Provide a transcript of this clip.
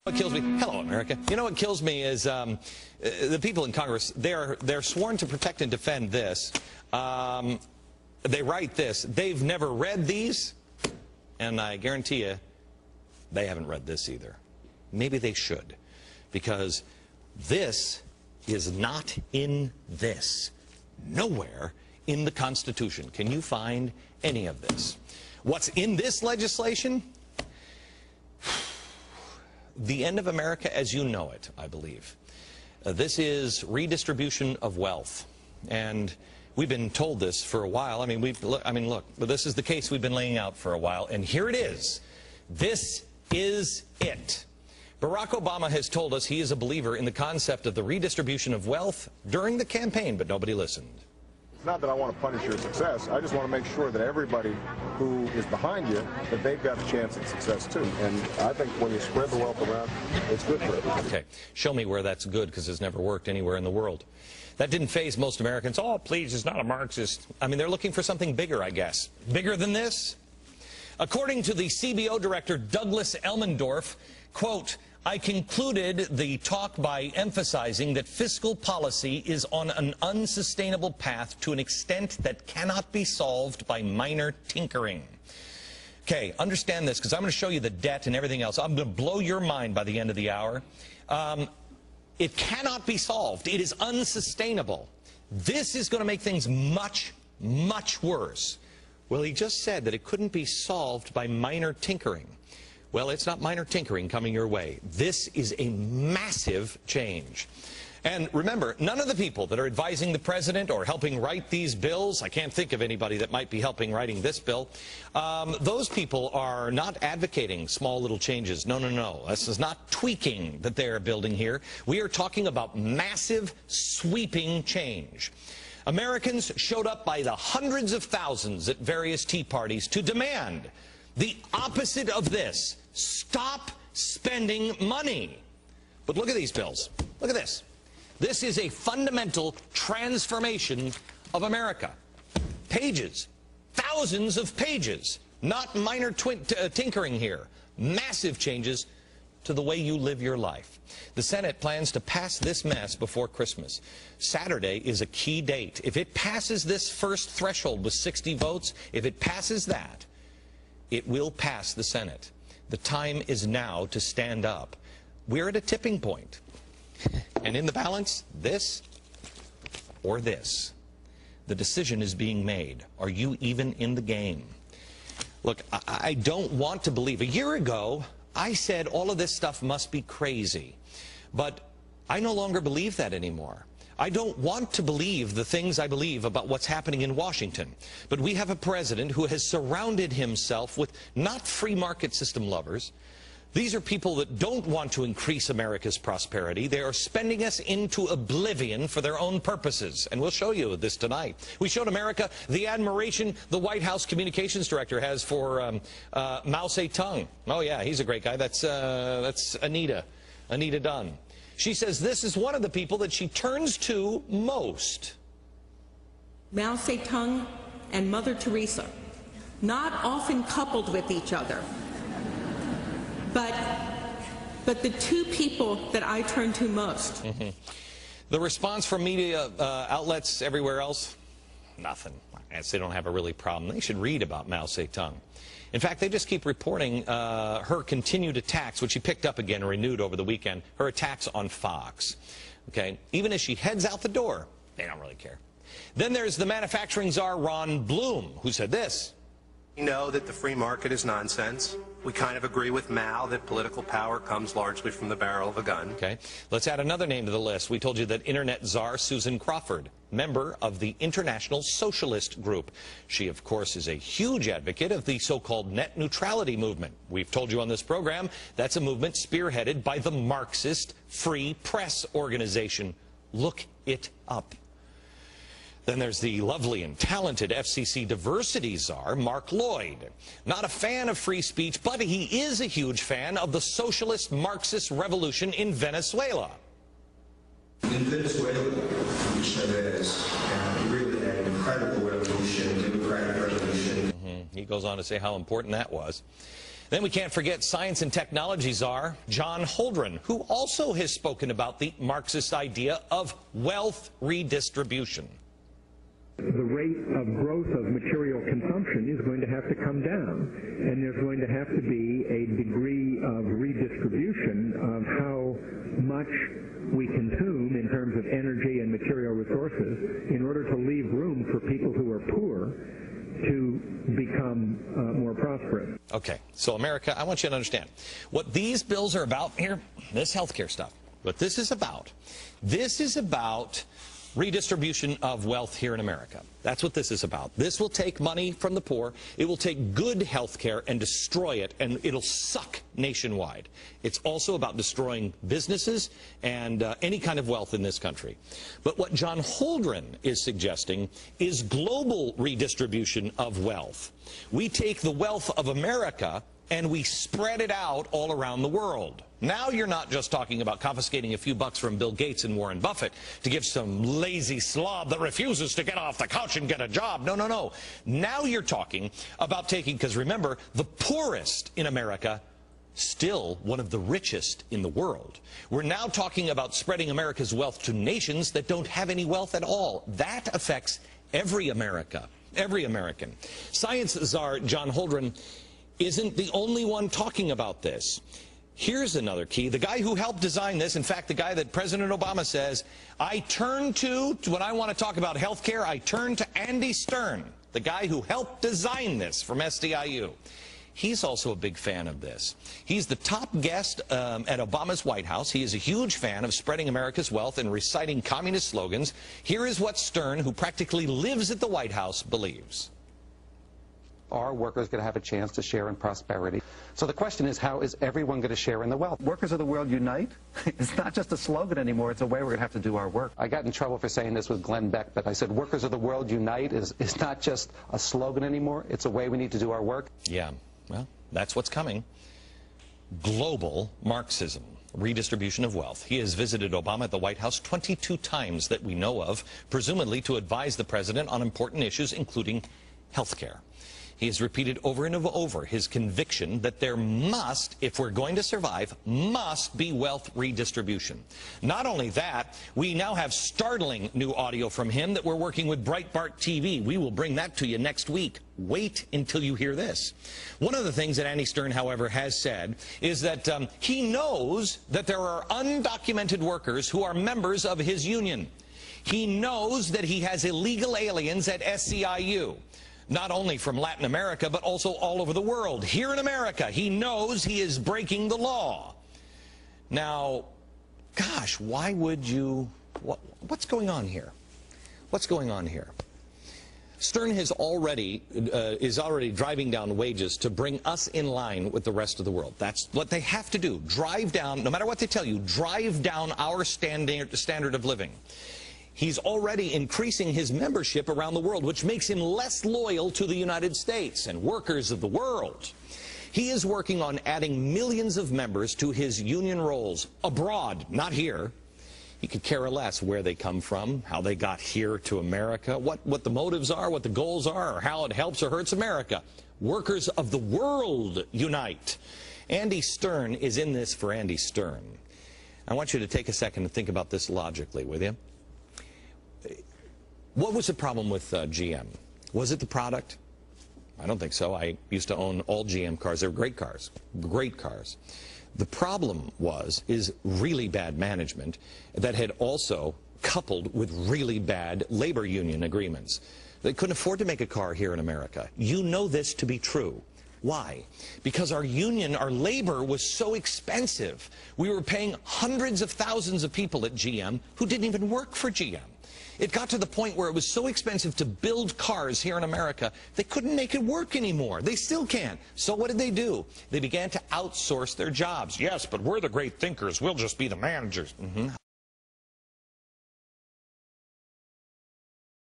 What kills me? Hello, America. You know what kills me is the people in Congress. They're sworn to protect and defend this. They write this. They've never read these, and I guarantee you, they haven't read this either. Maybe they should, because this is not in this. Nowhere in the Constitution can you find any of this. What's in this legislation? The end of America as you know it, I believe. This is redistribution of wealth, and we've been told this for a while. I mean, look, this is the case we've been laying out for a while, and here it is. This is it. Barack Obama has told us he is a believer in the concept of the redistribution of wealth during the campaign, but nobody listened. It's not that I want to punish your success. I just want to make sure that everybody who is behind you, that they've got a chance at success too. And I think when you spread the wealth around, it's good for everybody. Okay, show me where that's good, because it's never worked anywhere in the world. That didn't faze most Americans. Oh, please, it's not a Marxist. I mean, they're looking for something bigger, I guess. Bigger than this? According to the CBO director, Douglas Elmendorf, quote, I concluded the talk by emphasizing that fiscal policy is on an unsustainable path to an extent that cannot be solved by minor tinkering. Okay, understand this, because I'm going to show you the debt and everything else. I'm going to blow your mind by the end of the hour. It cannot be solved. It is unsustainable. This is going to make things much, much worse. Well, he just said that it couldn't be solved by minor tinkering. Well, it's not minor tinkering coming your way. This is a massive change. And remember, none of the people that are advising the president or helping write these bills, I can't think of anybody that might be helping writing this bill, those people are not advocating small little changes. No, no, no. This is not tweaking that they're building here. We are talking about massive, sweeping change. Americans showed up by the hundreds of thousands at various tea parties to demand the opposite of this. Stop spending money. But look at these bills. Look at this. This is a fundamental transformation of America. Pages, thousands of pages, not minor tinkering here. Massive changes to the way you live your life. The Senate plans to pass this mess before Christmas. Saturday is a key date. If it passes this first threshold with 60 votes, if it passes that, it will pass the Senate. The time is now to stand up. We're at a tipping point. And in the balance, this or this. The decision is being made. Are you even in the game? Look, I don't want to believe. A year ago, I said all of this stuff must be crazy. But I no longer believe that anymore. I don't want to believe the things I believe about what's happening in Washington. But we have a president who has surrounded himself with not free market system lovers. These are people that don't want to increase America's prosperity. They are spending us into oblivion for their own purposes. And we'll show you this tonight. We showed America the admiration the White House communications director has for Mao Zedong. Oh, yeah, he's a great guy. That's Anita Dunn. She says this is one of the people that she turns to most. Mao Zedong and Mother Teresa, not often coupled with each other, but the two people that I turn to most. Mm-hmm. The response from media outlets everywhere else, nothing. I guess they don't have a really problem. They should read about Mao Zedong. In fact, they just keep reporting her continued attacks, which she picked up again and renewed over the weekend, her attacks on Fox. Okay? Even as she heads out the door, they don't really care. Then there's the manufacturing czar Ron Bloom, who said this. We know that the free market is nonsense. We kind of agree with Mao that political power comes largely from the barrel of a gun. Okay. Let's add another name to the list. We told you that Internet czar Susan Crawford, member of the International Socialist Group. She, of course, is a huge advocate of the so-called net neutrality movement. We've told you on this program that's a movement spearheaded by the Marxist Free Press Organization. Look it up. Then there's the lovely and talented FCC diversity czar, Mark Lloyd. Not a fan of free speech, but he is a huge fan of the socialist Marxist revolution in Venezuela. In Venezuela, which is really an incredible revolution, democratic revolution. He goes on to say how important that was. Then we can't forget science and technology czar John Holdren, who also has spoken about the Marxist idea of wealth redistribution. The rate of growth of material consumption is going to have to come down, and there's going to have to be a degree of redistribution of how much we consume in terms of energy and material resources in order to leave room for people who are poor to become more prosperous. Okay, so America, I want you to understand what these bills are about here, this healthcare stuff. What this is about redistribution of wealth here in America. That's what this is about. This will take money from the poor. It will take good health care and destroy it, and it'll suck nationwide. It's also about destroying businesses and any kind of wealth in this country. But what John Holdren is suggesting is global redistribution of wealth. We take the wealth of America and we spread it out all around the world. Now you're not just talking about confiscating a few bucks from Bill Gates and Warren Buffett to give some lazy slob that refuses to get off the couch and get a job. No, no, no. Now you're talking about taking, because remember, the poorest in America, still one of the richest in the world. We're now talking about spreading America's wealth to nations that don't have any wealth at all. That affects every American. Science czar John Holdren isn't the only one talking about this. Here's another key. The guy who helped design this, in fact, the guy that President Obama says, I turn to when I want to talk about health care, I turn to Andy Stern, the guy who helped design this from SDIU. He's also a big fan of this. He's the top guest at Obama's White House. He is a huge fan of spreading America's wealth and reciting communist slogans. Here is what Stern, who practically lives at the White House, believes. Are workers going to have a chance to share in prosperity? So the question is, how is everyone going to share in the wealth? Workers of the world unite? It's not just a slogan anymore. It's a way we're going to have to do our work. I got in trouble for saying this with Glen Beck, but I said workers of the world unite is not just a slogan anymore. It's a way we need to do our work. Yeah, well, that's what's coming. Global Marxism. Redistribution of wealth. He has visited Obama at the White House 22 times that we know of, presumably to advise the president on important issues, including health care. He has repeated over and over his conviction that there must, if we're going to survive, must be wealth redistribution. Not only that, we now have startling new audio from him that we're working with Breitbart TV. We will bring that to you next week. Wait until you hear this. One of the things that Andy Stern, however, has said is that he knows that there are undocumented workers who are members of his union. He knows that he has illegal aliens at SEIU. Not only from Latin America, but also all over the world. Here in America, he knows he is breaking the law. Now, gosh, why would you... What's going on here? What's going on here? Stern is already driving down wages to bring us in line with the rest of the world. That's what they have to do. Drive down, no matter what they tell you, drive down our standard of living. He's already increasing his membership around the world, which makes him less loyal to the United States and workers of the world. He is working on adding millions of members to his union rolls abroad, not here. He could care less where they come from, how they got here to America, what the motives are, what the goals are, or how it helps or hurts America. Workers of the world unite. Andy Stern is in this for Andy Stern. I want you to take a second and think about this logically, will you? What was the problem with GM? Was it the product? I don't think so. I used to own all GM cars. They were great cars. Great cars. The problem is really bad management that had also coupled with really bad labor union agreements. They couldn't afford to make a car here in America. You know this to be true. Why? Because our union, our labor was so expensive. We were paying hundreds of thousands of people at GM who didn't even work for GM. It got to the point where it was so expensive to build cars here in America, they couldn't make it work anymore. They still can't. So what did they do? They began to outsource their jobs. Yes, but we're the great thinkers. We'll just be the managers.